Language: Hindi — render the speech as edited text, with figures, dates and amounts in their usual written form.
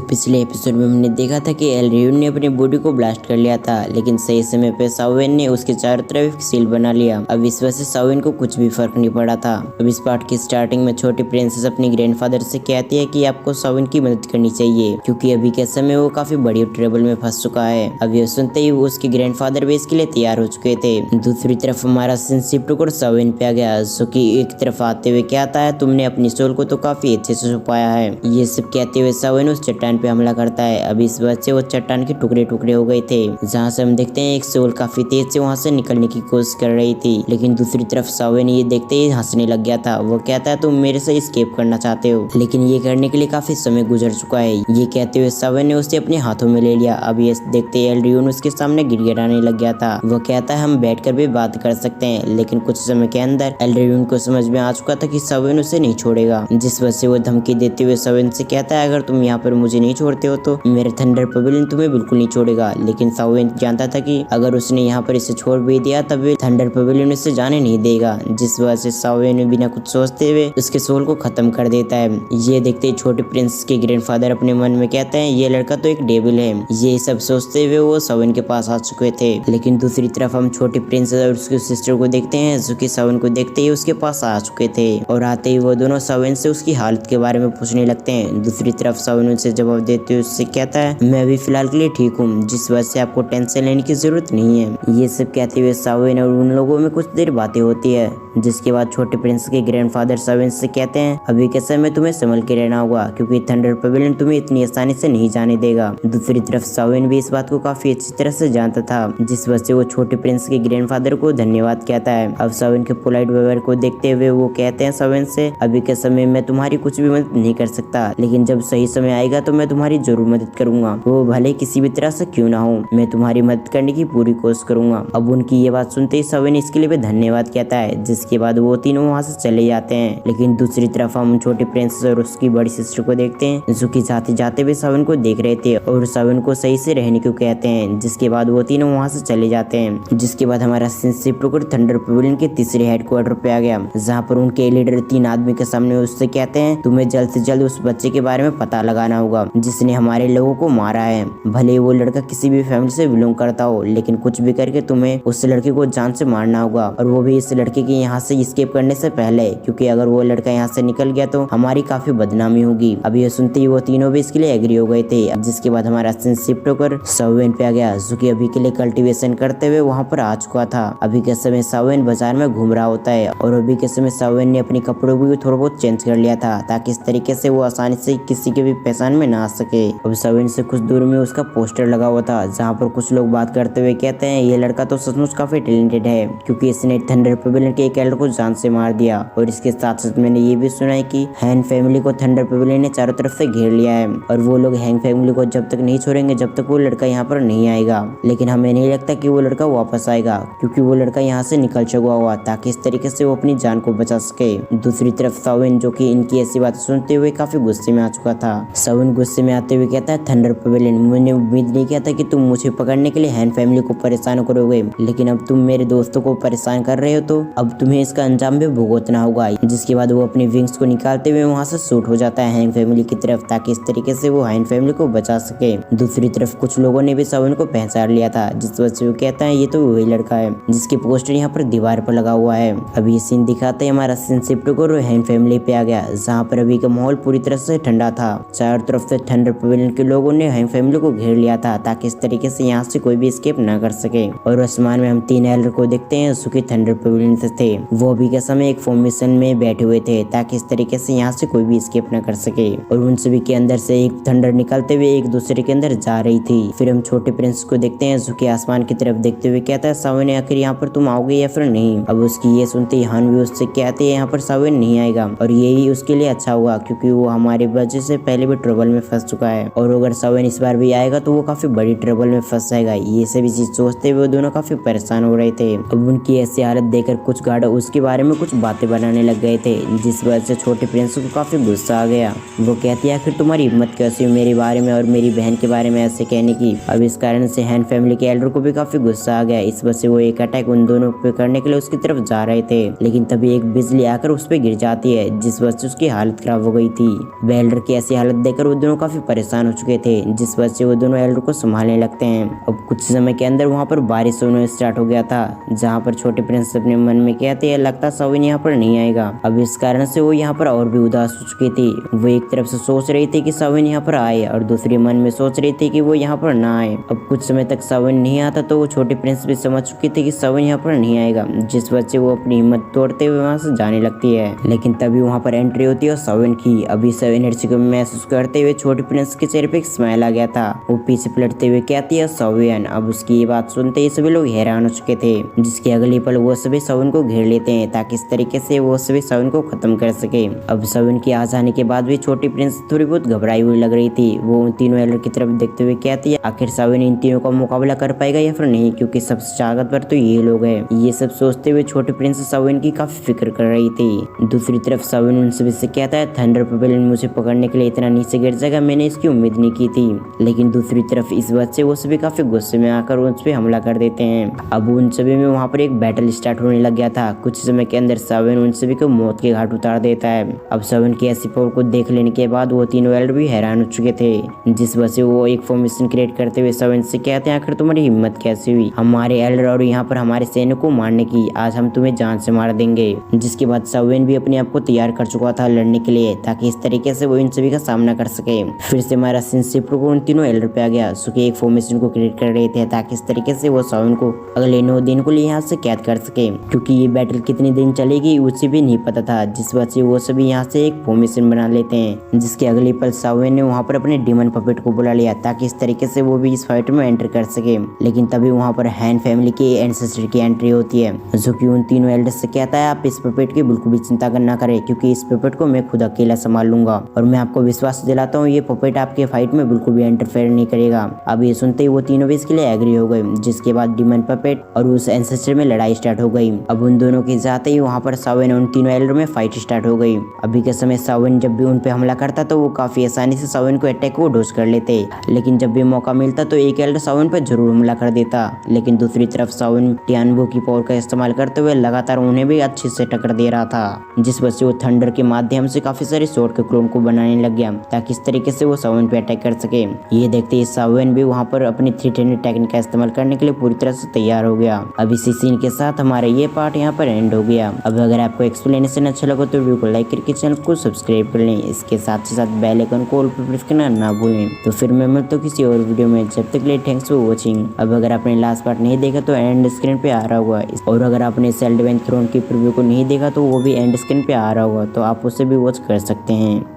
पिछले एपिसोड में हमने देखा था कि एलरियन ने अपनी बॉडी को ब्लास्ट कर लिया था, लेकिन सही समय पे सावेन ने उसके चारों तरफ एक सील बना लिया। अब इस वजह से सावेन को कुछ भी फर्क नहीं पड़ा था। अब इस पार्ट की स्टार्टिंग में छोटी प्रिंसेस अपनी ग्रैंडफादर से कहती है कि आपको सावेन की मदद करनी चाहिए, क्योंकि अभी के समय वो काफी बड़ी ट्रबल में फंस चुका है। अब ये सुनते ही उसके ग्रैंडफादर भी इसके लिए तैयार हो चुके थे। दूसरी तरफ हमारा सीन शिफ्ट होकर सावेन पे आ गया, जो कि एक तरफ आते हुए कहता है तुमने अपनी सोल को तो काफी अच्छे से छुपाया है। ये सब कहते हुए सावेन उस चट्टान पे हमला करता है। अब इस वजह से वो चट्टान के टुकड़े टुकड़े हो गए थे, जहाँ से हम देखते हैं एक सोल काफी तेज से वहाँ से निकलने की कोशिश कर रही थी। लेकिन दूसरी तरफ सावेन ये देखते ही हंसने लग गया था। वो कहता है तुम मेरे से एस्केप करना चाहते हो, लेकिन ये करने के लिए काफी समय गुजर चुका है। ये कहते हुए सावेन ने उसे अपने हाथों में ले लिया। अब ये देखते ही एलरियन उसके सामने गिड़गिड़ाने लग गया था। वो कहता है हम बैठकर भी बात कर सकते हैं, लेकिन कुछ समय के अंदर एलरियन को समझ में आ चुका था कि सावेन उसे नहीं छोड़ेगा, जिस वजह से वो धमकी देते हुए सावेन से कहता है अगर तुम यहाँ पर मुझे नहीं छोड़ते हो तो मेरे थंडर पवेलियन तुम्हें बिल्कुल नहीं छोड़ेगा। लेकिन सावेन जानता था कि अगर उसने यहाँ पर इसे छोड़ भी दिया तब भी थंडर पवेलियन इसे जाने नहीं देगा, जिस वजह से सावेन बिना कुछ सोचते हुए उसके सोल को खत्म कर देता है। ये देखते ही छोटे प्रिंस के ग्रैंडफादर अपने मन में कहते हैं ये लड़का तो एक डेविल है। ये सब सोचते हुए वो सावेन के पास आ चुके थे। लेकिन दूसरी तरफ हम छोटी प्रिंस और उसकी सिस्टर को देखते हैं, जो कि सावेन को देखते ही उसके पास आ चुके थे, और आते ही वो दोनों सावेन से उसकी हालत के बारे में पूछने लगते हैं। दूसरी तरफ सावेन उनसे जवाब देते हुए उससे कहता है मैं अभी फिलहाल के लिए ठीक हूँ, जिस वजह से आपको टेंशन लेने की जरूरत नहीं है। ये सब कहते हुए सावेन और उन लोगों में कुछ देर बातें होती है, जिसके बाद छोटे प्रिंस के ग्रैंडफादर सावेन से कहते हैं अभी के समय तुम्हें संभल के रहना होगा, क्योंकि थंडर पवेलियन तुम्हें इतनी आसानी से नहीं जाने देगा। दूसरी तरफ सावेन भी इस बात को काफी अच्छी तरह से जानता था, जिस वजह से वो छोटे प्रिंस के ग्रैंडफादर को धन्यवाद कहता है। अब सावेन के पोलाइट व्यवहार को देखते हुए वो कहते हैं सावेन से अभी के समय में तुम्हारी कुछ भी मदद नहीं कर सकता, लेकिन जब सही समय आएगा तो मैं तुम्हारी जरूर मदद करूंगा, वो भले किसी भी तरह से क्यों ना हो, मैं तुम्हारी मदद करने की पूरी कोशिश करूंगा। अब उनकी ये बात सुनते ही सावेन इसके लिए भी धन्यवाद कहता है, जिसके बाद वो तीनों वहाँ से चले जाते हैं। लेकिन दूसरी तरफ हम छोटी प्रिंसेस और उसकी बड़ी सिस्टर को देखते हैं, जो कि जाते जाते भी सावेन को देख रहे थे और सावेन को सही से रहने को कहते हैं, जिसके बाद वो तीनों वहाँ से चले जाते हैं। जिसके बाद हमारा सीन शिफ्ट होकर थंडर पवेलियन के तीसरे हेडक्वार्टर पे आ गया, जहाँ पर उनके लीडर तीन आदमी के सामने उससे कहते हैं तुम्हें जल्द से जल्द उस बच्चे के बारे में पता लगाना होगा जिसने हमारे लोगों को मारा है। भले वो लड़का किसी भी फैमिली से बिलोंग करता हो, लेकिन कुछ भी करके तुम्हें उस लड़के को जान से मारना होगा, और वो भी इस लड़के के यहाँ से एस्केप करने से पहले, क्योंकि अगर वो लड़का यहाँ से निकल गया तो हमारी काफी बदनामी होगी। अब ये सुनते ही वो तीनों भी इसके लिए एग्री हो गए थे। जिसके बाद हमारा सीन शिफ्ट होकर सावेन पे आ गया, जो कि अभी के लिए कल्टीवेशन करते हुए वहाँ पर आ चुका था। अभी के समय सावेन बाजार में घूम रहा होता है, और अभी के समय सावेन ने अपने कपड़ों को भी थोड़ा बहुत चेंज कर लिया था, ताकि इस तरीके से वो आसानी से किसी के भी पहचान में ना आ सके। अब सावेन से कुछ दूर में उसका पोस्टर लगा हुआ था, जहाँ पर कुछ लोग बात करते हुए कहते हैं ये लड़का तो सचमुच काफी टैलेंटेड है, क्योंकि इसने थंडर पवेलियन के एक एल्डर को जान से मार दिया। और इसके साथ साथ मैंने ये भी सुना है कि हैंग फैमिली को थंडर पवेलियन ने चारों तरफ से घेर लिया है, और वो लोग हैंग फैमिली को जब तक नहीं छोड़ेंगे जब तक वो लड़का यहाँ पर नहीं आएगा। लेकिन हमें नहीं लगता कि वो लड़का वापस आएगा, क्योंकि वो लड़का यहाँ से निकल चुका हुआ, ताकि इस तरीके से वो अपनी जान को बचा सके। दूसरी तरफ सावेन, जो कि इनकी ऐसी बात सुनते हुए काफी गुस्से में आ चुका था, सावेन गुस्से में आते हुए कहता है थंडर पवेलियन मैंने उम्मीद नहीं किया था कि तुम मुझे पकड़ने के लिए हैंग फैमिली को परेशान करोगे, लेकिन अब तुम मेरे दोस्तों को परेशान कर रहे हो तो अब तुम्हें इसका अंजाम भी भुगतना होगा। जिसके बाद वो अपने विंग्स को निकालते हुए वहाँ से शूट हो जाता है हैंग फैमिली की तरफ, ताकि इस तरीके से वो हैंग फैमिली को बचा सके। दूसरी तरफ कुछ लोगों ने भी सावेन को पहचान लिया था, जिस वजह से वो कहता है ये तो वही लड़का है जिसकी पोस्टर यहाँ पर दीवार पर लगा हुआ है। अब ये सीन दिखाते हैं हमारा सीन शिफ्ट होकर हैंग फैमिली पे आ गया, जहाँ पर अभी का माहौल पूरी तरह से ठंडा था। चारों तरफ से थंडर पवेलियन के लोगों ने हैंग फैमिली को घेर लिया था, ताकि इस तरीके से यहाँ से कोई भी एस्केप ना कर सके। और आसमान में हम तीन एल्डर को देखते हैं, जो कि थंडर पवेलियन से थे। वो अभी के समय एक फॉर्मेशन में बैठे हुए थे, ताकि इस तरीके से यहाँ से कोई भी एस्केप ना कर सके। और उन सभी के अंदर से एक थंडर निकलते हुए एक दूसरे के अंदर जा रही थी। फिर हम छोटे प्रिंस को देखते हैं, जो कि आसमान की तरफ देखते हुए कहता है सावेन आखिर यहाँ पर तुम आओगे या फिर नहीं। अब उसकी ये सुनते ही हान भी उससे कहते हैं यहाँ पर सावेन नहीं आएगा, और यही उसके लिए अच्छा हुआ, क्योंकि वो हमारे वजह से पहले भी ट्रबल में फंस चुका है, और अगर सावेन इस बार भी आएगा तो वो काफी बड़ी ट्रबल में फंस जाएगा। ये सभी चीज सोचते हुए दोनों काफी परेशान हो रहे थे। अब उनकी ऐसी हालत देखकर कुछ गार्ड उसके बारे में कुछ बातें बनाने लग गए थे, जिस वजह से छोटे प्रिंस को काफी गुस्सा आ गया। वो कहती है आखिर तुम्हारी हिम्मत कैसी हुई मेरे बारे में और मेरी बहन के बारे में ऐसे कहने की। अब इस कारण से हैन फैमिली के एल्डर को भी काफी गुस्सा आ गया। इस वजह से वो एक अटैक उन दोनों पे करने के लिए उसकी तरफ जा रहे थे, लेकिन तभी एक बिजली आकर उस पे गिर जाती है, जिस वजह से उसकी हालत खराब हो गई थी। वे एल्डर की ऐसी हालत देखकर वो दोनों काफी परेशान हो चुके थे, जिस वजह से वो दोनों एल्डर को संभालने लगते हैं। अब कुछ समय के अंदर वहाँ पर बारिश होना स्टार्ट हो गया था, जहाँ पर छोटे प्रिंस अपने मन में कहते हैं लगता सविन यहाँ पर नहीं आएगा। अब इस कारण से वो यहाँ पर और भी उदास हो चुकी थी। वो एक तरफ से सोच रही थी कि सविन यहाँ पर आए और दूसरे मन में सोच रही थी कि वो यहाँ पर ना आए। अब कुछ समय तक सविन नहीं आता तो वो छोटे प्रिंस भी समझ चुकी थी कि सविन यहाँ पर नहीं आएगा, जिस वजह से वो अपनी हिम्मत तोड़ते हुए वहाँ से जाने लगती है। लेकिन तभी वहाँ पर एंट्री होती है सविन की। अभी सब एनर्जी को महसूस करते हुए छोटे प्रिंस के चेहरे पे एक स्माइल आ गया था। वो पीछे पलटते हुए कहती है सविन। अब उसकी ये बात सुनते ही सभी लोग हैरान हो चुके थे, जिसके अगले पल वो सभी सविन को घेर लेते हैं ताकि इस तरीके से वो सभी सविन को खत्म कर सके। अब सविन के आ जाने के बाद भी छोटी प्रिंस थोड़ी बहुत घबराई हुई लग रही थी। वो उन तीनों एल्डर की तरफ देखते हुए कहती है आखिर सविन इन तीनों का मुकाबला कर पाएगा या फिर नहीं, क्योंकि सबसे ताकतवर तो ये लोग हैं। ये सब सोचते हुए छोटे प्रिंस सविन की काफी फिक्र कर रही थी। दूसरी तरफ सविन उन सभी से कहता है थंडर पेवेलियन मुझे पकड़ने के लिए इतना नीचे गिर जाएगा, मैंने इसकी उम्मीद नहीं की थी। लेकिन दूसरी तरफ इस बात से वो सभी काफी गुस्से में आकर उन पे हमला कर देते हैं। अब उन सभी में वहाँ पर एक बैटल स्टार्ट होने लग गया था। कुछ समय के अंदर सविन उन सभी को मौत के घाट उतार देता है। अब सविन की ऐसी पावर को देख लेने के बाद वो तीनों एल्डर भी हैरान हो चुके थे, जिस वजह से वो एक फॉर्मेशन क्रिएट करते हुए सविन से कहते हैं आखिर तुम्हारी हिम्मत कैसी हुई हमारे एल्डर और यहाँ पर हमारे सैनिक को मारने की, आज हम तुम्हें जान से मार देंगे। जिसके बाद सविन भी अपने आप को तैयार कर चुका था लड़ने के लिए, ताकि इस तरीके से वो इन सभी का सामना कर सके। फिर से हमारा सिंसिप को उन तीनों एल्डर पे आ गया। सुके एक फॉर्मेशन को क्रिएट कर रहे थे ताकि इस तरीके से वो सविन को अगले 9 दिन को लिए यहाँ से कैद कर सके, क्योंकि ये बैटल कितने दिन चलेगी उसे भी नहीं पता था। जिस वजह से वो सभी यहाँ से एक फॉर्मेशन बना लेते हैं, जिसके अगले पल सविन ने वहाँ पर अपने डीमन पपेट को बुला लिया ताकि इस तरीके से वो भी इस फाइट में एंटर कर सके। लेकिन तभी वहाँ पर हैन फैमिली के एंसेस्टर की एंट्री होती है, जो कि उन तीनों एल्डर्स से कहता है आप इस पपेट की बिल्कुल भी चिंता करना करें, क्योंकि इस पपेट को मैं खुद अकेला संभाल लूंगा और मैं आपको विश्वास दिलाता हूँ ये पपेट आपके फाइट में बिल्कुल भी इंटरफेयर नहीं करेगा। अब ये सुनते ही वो तीनों भी इसके लिए एग्री हो गए, जिसके बाद डीमन पपेट और उस एंसेस्टर में लड़ाई स्टार्ट हो गई। अब उन दोनों के जाते ही वहाँ पर सविन उन तीनों एल्डर में फाइट स्टार्ट हो गई। अभी के समय सविन जब भी उन पे हमला करता तो वो काफी आसानी से सविन को अटैक को डोज कर लेते, लेकिन जब भी मौका मिलता तो एक एल्डर सविन पर जरूर हमला कर देता। लेकिन दूसरी तरफ सविन टियानबो की पावर का इस्तेमाल करते हुए लगातार उन्हें भी अच्छे से टक्कर दे रहा था, जिस वजह से वो थंडर के माध्यम से काफी सारे स्वॉर्ड के क्लोन को बनाने लग गया ताकि इस तरीके से वो सविन पे अटैक कर सके। ये देखते ही सविन भी वहाँ पर अपनी 310 टेक्निक का इस्तेमाल करने के लिए पूरी तरह से तैयार हो गया। अब इसी सीन के साथ हमारा ये पार्ट यहाँ पर एंड हो गया। अब अगर आपको एक्सप्लेनेशन अच्छा लगा तो वीडियो को लाइक करके चैनल को सब्सक्राइब कर लें। इसके साथ ही साथ बेल आइकन को ऑल पर प्रेस करना ना भूलें। तो फिर मैं मिलता हूँ किसी और वीडियो में, जब तक के लिए थैंक्स फॉर वॉचिंग। अब अगर आपने लास्ट पार्ट नहीं देखा तो एंड स्क्रीन पे आ रहा होगा, और अगर आपने सेल्डवेन थ्रोन की प्रीव्यू को नहीं देखा तो वो भी एंड स्क्रीन पे आ रहा होगा, तो आप उसे भी वॉच कर सकते हैं।